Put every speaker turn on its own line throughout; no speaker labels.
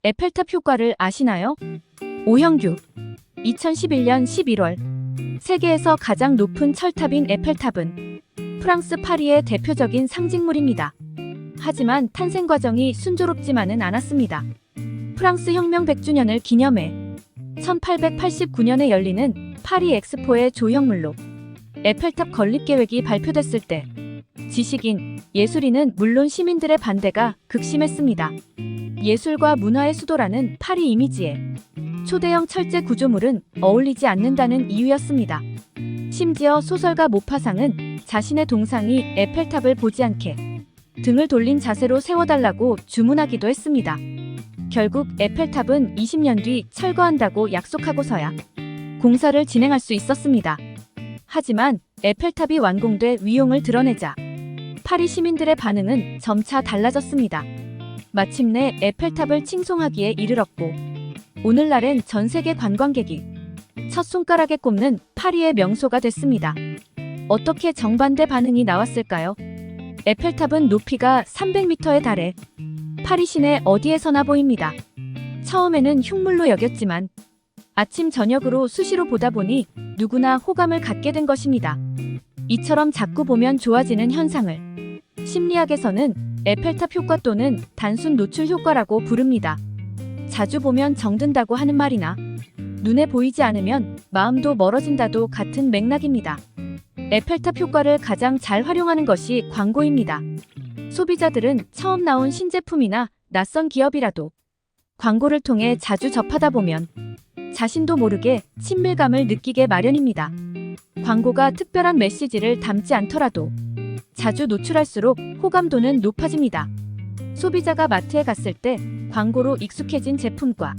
에펠탑 효과를 아시나요? 오형규 2011년 11월 세계에서 가장 높은 철탑인 에펠탑은 프랑스 파리의 대표적인 상징물입니다. 하지만 탄생 과정이 순조롭지만은 않았습니다. 프랑스 혁명 100주년을 기념해 1889년에 열리는 파리 엑스포의 조형물로 에펠탑 건립 계획이 발표됐을 때 지식인, 예술인은 물론 시민들의 반대가 극심했습니다. 예술과 문화의 수도라는 파리 이미지에 초대형 철제 구조물은 어울리지 않는다는 이유였습니다. 심지어 소설가 모파상은 자신의 동상이 에펠탑을 보지 않게 등을 돌린 자세로 세워달라고 주문하기도 했습니다. 결국 에펠탑은 20년 뒤 철거한다고 약속하고서야 공사를 진행할 수 있었습니다. 하지만 에펠탑이 완공돼 위용을 드러내자 파리 시민들의 반응은 점차 달라졌습니다. 마침내 에펠탑을 칭송하기에 이르렀고 오늘날엔 전 세계 관광객이 첫 손가락에 꼽는 파리의 명소가 됐습니다. 어떻게 정반대 반응이 나왔을까요? 에펠탑은 높이가 300m에 달해 파리 시내 어디에서나 보입니다. 처음에는 흉물로 여겼지만 아침 저녁으로 수시로 보다 보니 누구나 호감을 갖게 된 것입니다. 이처럼 자꾸 보면 좋아지는 현상을 심리학에서는 에펠탑 효과 또는 단순 노출 효과라고 부릅니다. 자주 보면 정든다고 하는 말이나 눈에 보이지 않으면 마음도 멀어진다도 같은 맥락입니다. 에펠탑 효과를 가장 잘 활용하는 것이 광고입니다. 소비자들은 처음 나온 신제품이나 낯선 기업이라도 광고를 통해 자주 접하다 보면 자신도 모르게 친밀감을 느끼게 마련입니다. 광고가 특별한 메시지를 담지 않더라도 자주 노출할수록 호감도는 높아집니다. 소비자가 마트에 갔을 때 광고로 익숙해진 제품과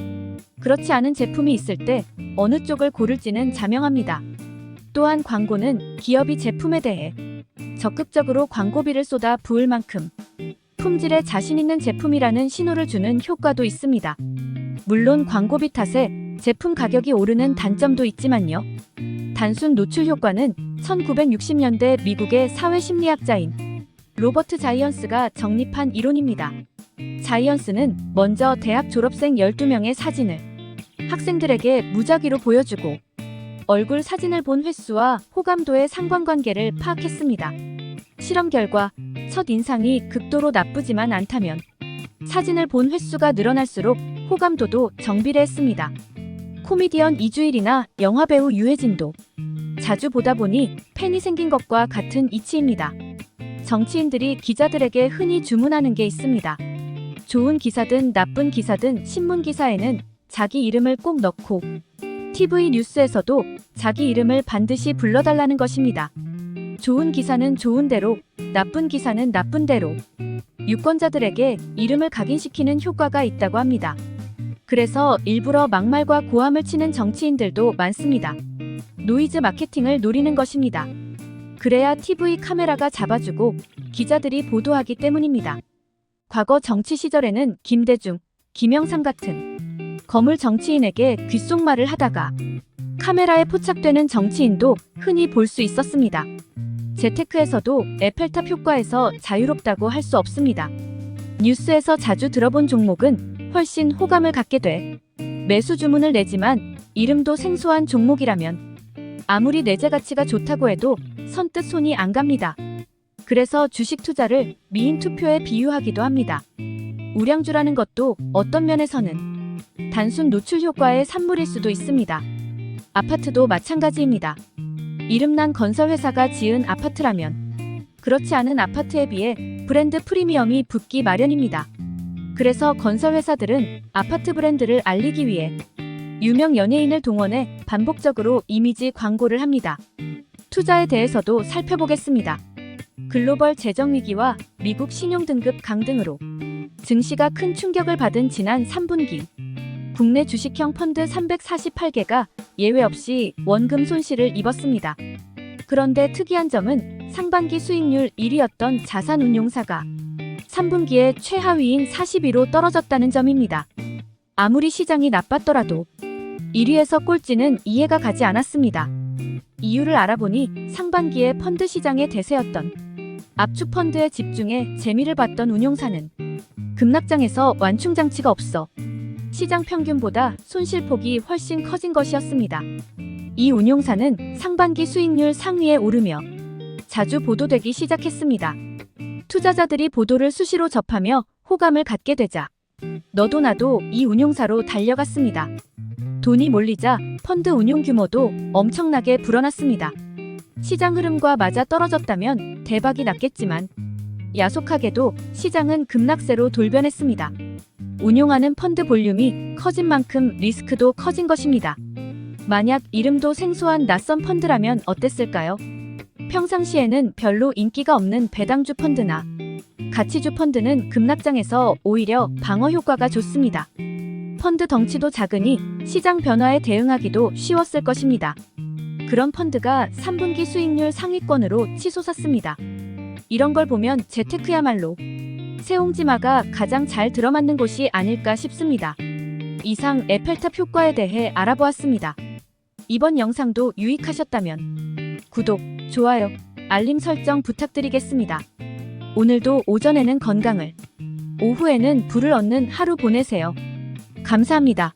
그렇지 않은 제품이 있을 때 어느 쪽을 고를지는 자명합니다. 또한 광고는 기업이 제품에 대해 적극적으로 광고비를 쏟아 부을 만큼 품질에 자신 있는 제품이라는 신호를 주는 효과도 있습니다. 물론 광고비 탓에 제품 가격이 오르는 단점도 있지만요. 단순 노출 효과는 1960년대 미국의 사회심리학자인 로버트 자이언스가 정립한 이론입니다. 자이언스는 먼저 대학 졸업생 12명의 사진을 학생들에게 무작위로 보여주고 얼굴 사진을 본 횟수와 호감도의 상관관계를 파악했습니다. 실험 결과 첫 인상이 극도로 나쁘지만 않다면 사진을 본 횟수가 늘어날수록 호감도도 정비례했습니다. 코미디언 이주일이나 영화배우 유해진도 자주 보다 보니 팬이 생긴 것과 같은 이치입니다. 정치인들이 기자들에게 흔히 주문하는 게 있습니다. 좋은 기사든 나쁜 기사든 신문 기사에는 자기 이름을 꼭 넣고 TV 뉴스에서도 자기 이름을 반드시 불러달라는 것입니다. 좋은 기사는 좋은 대로, 나쁜 기사는 나쁜 대로 유권자들에게 이름을 각인시키는 효과가 있다고 합니다. 그래서 일부러 막말과 고함을 치는 정치인들도 많습니다. 노이즈 마케팅을 노리는 것입니다. 그래야 TV 카메라가 잡아주고 기자들이 보도하기 때문입니다. 과거 정치 시절에는 김대중, 김영삼 같은 거물 정치인에게 귓속말을 하다가 카메라에 포착되는 정치인도 흔히 볼 수 있었습니다. 재테크에서도 에펠탑 효과에서 자유롭다고 할 수 없습니다. 뉴스에서 자주 들어본 종목은 훨씬 호감을 갖게 돼 매수 주문을 내지만 이름도 생소한 종목이라면 아무리 내재 가치가 좋다고 해도 선뜻 손이 안 갑니다. 그래서 주식 투자를 미인 투표에 비유하기도 합니다. 우량주라는 것도 어떤 면에서는 단순 노출 효과의 산물일 수도 있습니다. 아파트도 마찬가지입니다. 이름난 건설회사가 지은 아파트라면 그렇지 않은 아파트에 비해 브랜드 프리미엄이 붙기 마련입니다. 그래서 건설회사들은 아파트 브랜드를 알리기 위해 유명 연예인을 동원해 반복적으로 이미지 광고를 합니다. 투자에 대해서도 살펴보겠습니다. 글로벌 재정위기와 미국 신용등급 강등으로 증시가 큰 충격을 받은 지난 3분기 국내 주식형 펀드 348개가 예외 없이 원금 손실을 입었습니다. 그런데 특이한 점은 상반기 수익률 1위였던 자산운용사가 3분기에 최하위인 42로 떨어졌다는 점입니다. 아무리 시장이 나빴더라도 1위에서 꼴찌는 이해가 가지 않았습니다. 이유를 알아보니 상반기에 펀드 시장의 대세였던 압축 펀드에 집중해 재미를 봤던 운용사는 급락장에서 완충장치가 없어 시장 평균보다 손실폭이 훨씬 커진 것이었습니다. 이 운용사는 상반기 수익률 상위에 오르며 자주 보도되기 시작했습니다. 투자자들이 보도를 수시로 접하며 호감을 갖게 되자 너도 나도 이 운용사로 달려갔습니다. 돈이 몰리자 펀드 운용 규모도 엄청나게 불어났습니다. 시장 흐름과 맞아 떨어졌다면 대박이 났겠지만 야속하게도 시장은 급락세로 돌변했습니다. 운용하는 펀드 볼륨이 커진 만큼 리스크도 커진 것입니다. 만약 이름도 생소한 낯선 펀드라면 어땠을까요? 평상시에는 별로 인기가 없는 배당주 펀드나 가치주 펀드는 급락장에서 오히려 방어 효과가 좋습니다. 펀드 덩치도 작으니 시장 변화에 대응하기도 쉬웠을 것입니다. 그런 펀드가 3분기 수익률 상위권으로 치솟았습니다. 이런 걸 보면 재테크야말로 새옹지마가 가장 잘 들어맞는 곳이 아닐까 싶습니다. 이상 에펠탑 효과에 대해 알아보았습니다. 이번 영상도 유익하셨다면 구독, 좋아요, 알림 설정 부탁드리겠습니다. 오늘도 오전에는 건강을, 오후에는 부를 얻는 하루 보내세요. 감사합니다.